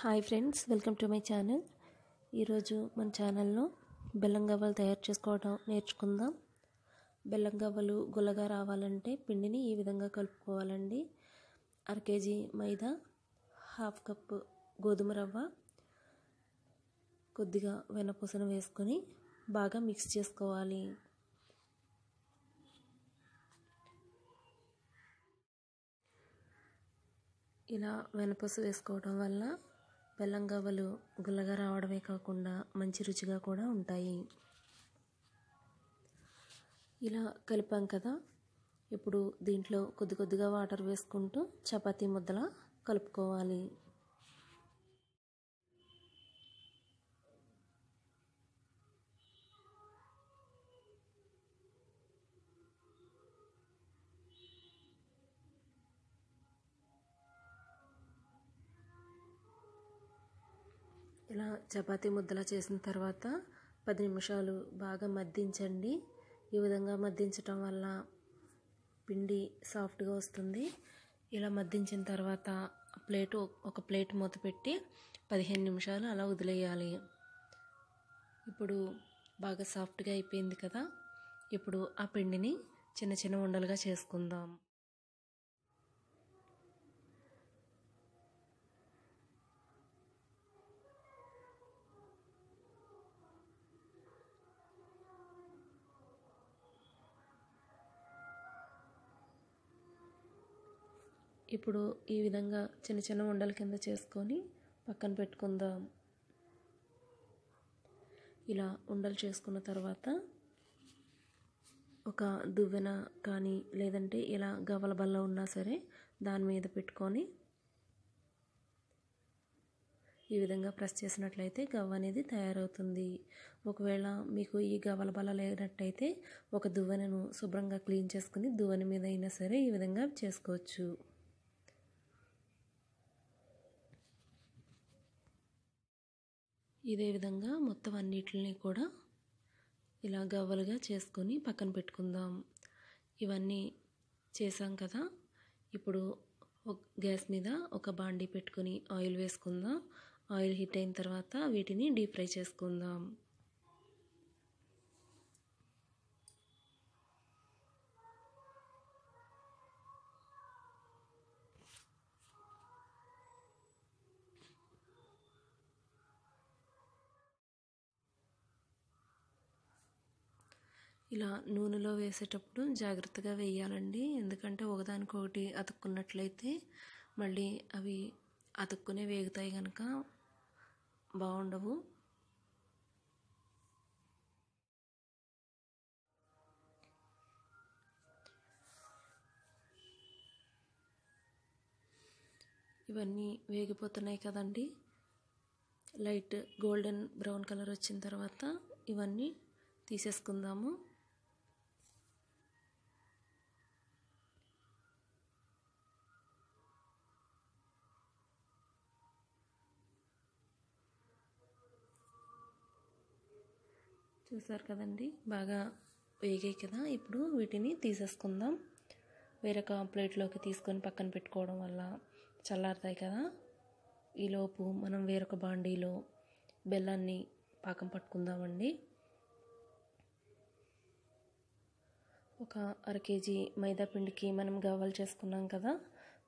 Hi friends, welcome to my channel. ఈరోజు మన ఛానల్లో బెల్లం గవ్వలు తయారు చేసుకోవడం నేర్చుకుందాం. బెల్లం గవ్వలు గుల్లగా రావాలంటే పిండిని ఈ విధంగా కలుపుకోవాలండి. 1/2 కేజీ మైదా, 1/2 కప్పు గోధుమ రవ్వ, కొద్దిగా వెన్నపూసను వేసుకొని బాగా మిక్స్ చేసుకోవాలి. ఇలా వెన్నపూస వేసుకోవడం వల్ల బెల్లం గవ్వలు గుల్లగా రావడమే కాకుండా మంచి రుచిగా కూడా ఉంటాయి. ఇలా కలిపాం కదా, ఇప్పుడు దీంట్లో కొద్దిగా వాటర్ వేసుకుంటూ చపాతీ ముద్దలా కలుపుకోవాలి. ఇలా చపాతీ ముద్దలా చేసిన తర్వాత 10 నిమిషాలు బాగా మద్దించండి. ఈ విధంగా మద్దించటం వల్ల పిండి సాఫ్ట్గా వస్తుంది. ఇలా మద్దించిన తర్వాత ఒక ప్లేట్ మూత పెట్టి 15 నిమిషాలు అలా వదిలేయాలి. ఇప్పుడు బాగా సాఫ్ట్గా అయిపోయింది కదా, ఇప్పుడు ఆ పిండిని చిన్న చిన్న ఉండలుగా చేసుకుందాం. ఇప్పుడు ఈ విధంగా చిన్న చిన్న ఉండల కింద చేసుకొని పక్కన పెట్టుకుందాం. ఇలా ఉండలు చేసుకున్న తర్వాత ఒక దువ్వెన కానీ లేదంటే ఇలా గవ్వల బల్ల ఉన్నా సరే దాని మీద పెట్టుకొని ఈ విధంగా ప్రెస్ చేసినట్లయితే గవ్వ అనేది తయారవుతుంది. ఒకవేళ మీకు ఈ గవ్వల బల్ల లేనట్టయితే ఒక దువ్వెనను శుభ్రంగా క్లీన్ చేసుకుని దువ్వెన మీద అయినా సరే ఈ విధంగా చేసుకోవచ్చు. ఇదే విధంగా మొత్తం అన్నిటిని కూడా ఇలా గవ్వలుగా చేసుకొని పక్కన పెట్టుకుందాం. ఇవన్నీ చేసాం కదా, ఇప్పుడు గ్యాస్ మీద ఒక బాండీ పెట్టుకొని ఆయిల్ వేసుకుందాం. ఆయిల్ హీట్ అయిన తర్వాత వీటిని డీప్ ఫ్రై చేసుకుందాం. ఇలా నూనెలో వేసేటప్పుడు జాగ్రత్తగా వేయాలండి. ఎందుకంటే ఒకదానికొకటి అతుక్కున్నట్లయితే మళ్ళీ అవి అతుక్కునే వేగుతాయి కనుక బాగుండవు. ఇవన్నీ వేగిపోతున్నాయి కదండి. లైట్ గోల్డెన్ బ్రౌన్ కలర్ వచ్చిన తర్వాత ఇవన్నీ తీసేసుకుందాము. చూసారు కదండి, బాగా వేగాయి కదా. ఇప్పుడు వీటిని తీసేసుకుందాం. వేరొక ప్లేట్లోకి తీసుకొని పక్కన పెట్టుకోవడం వల్ల చల్లారుతాయి కదా. ఈలోపు మనం వేరొక బాండీలో బెల్లాన్ని పాకం పట్టుకుందామండి. ఒక 1/2 కేజీ మైదా పిండికి మనం గవ్వలు చేసుకున్నాం కదా,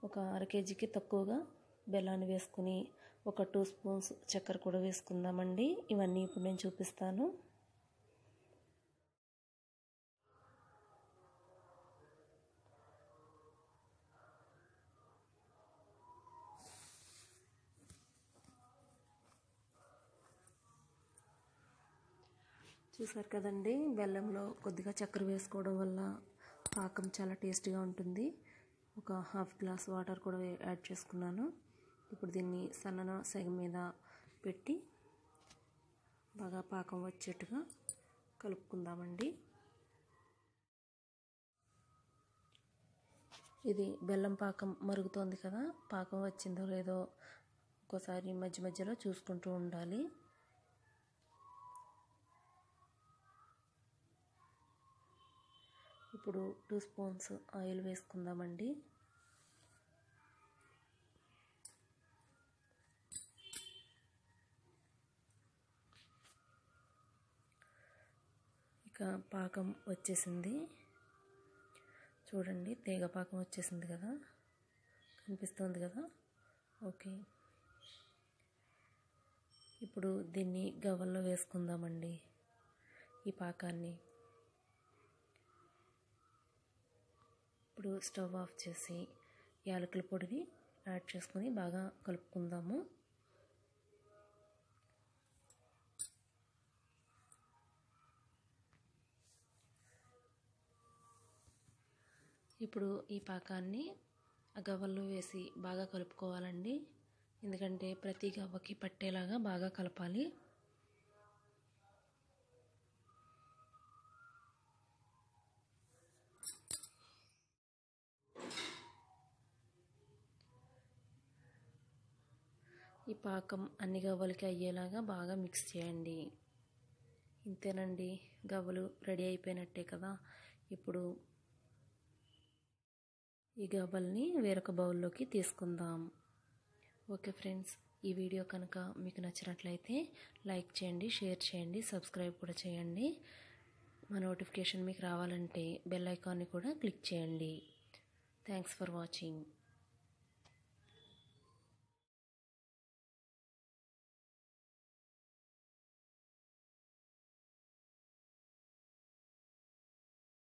ఒక 1/2 కేజీకి తక్కువగా బెల్లాన్ని వేసుకుని ఒక 2 స్పూన్స్ చక్కెర కూడా వేసుకుందామండి. ఇవన్నీ ఇప్పుడు నేను చూపిస్తాను. చూసారు కదండి, బెల్లంలో కొద్దిగా చక్కెర వేసుకోవడం వల్ల పాకం చాలా టేస్టీగా ఉంటుంది. ఒక 1/2 గ్లాస్ వాటర్ కూడా యాడ్ చేసుకున్నాను. ఇప్పుడు దీన్ని సన్నన సెగ మీద పెట్టి బాగా పాకం వచ్చేట్టుగా కలుపుకుందామండి. ఇది బెల్లం పాకం మరుగుతోంది కదా, పాకం వచ్చిందో లేదో ఒక్కోసారి మధ్య మధ్యలో చూసుకుంటూ ఉండాలి. ఇప్పుడు 2 స్పూన్స్ ఆయిల్ వేసుకుందామండి. ఇంకా పాకం వచ్చేసింది చూడండి, తీగ పాకం వచ్చేసింది కదా, కనిపిస్తుంది కదా. ఓకే, ఇప్పుడు దీన్ని గవ్వల్లో వేసుకుందామండి ఈ పాకాన్ని. ఇప్పుడు స్టవ్ ఆఫ్ చేసి యాలకుల పొడిని యాడ్ చేసుకొని బాగా కలుపుకుందాము. ఇప్పుడు ఈ పాకాన్ని ఆ గవ్వల్లో వేసి బాగా కలుపుకోవాలండి, ఎందుకంటే ప్రతి గవ్వకి పట్టేలాగా బాగా కలపాలి. ఈ పాకం అన్ని గవ్వలకి అయ్యేలాగా బాగా మిక్స్ చేయండి. ఇంతేనండి, గవ్వలు రెడీ అయిపోయినట్టే కదా. ఇప్పుడు ఈ గవ్వల్ని వేరొక బౌల్లోకి తీసుకుందాం. ఓకే ఫ్రెండ్స్, ఈ వీడియో కనుక మీకు నచ్చినట్లయితే లైక్ చేయండి, షేర్ చేయండి, సబ్స్క్రైబ్ కూడా చేయండి. మా నోటిఫికేషన్ మీకు రావాలంటే బెల్ ఐకాన్ని కూడా క్లిక్ చేయండి. Thanks for watching.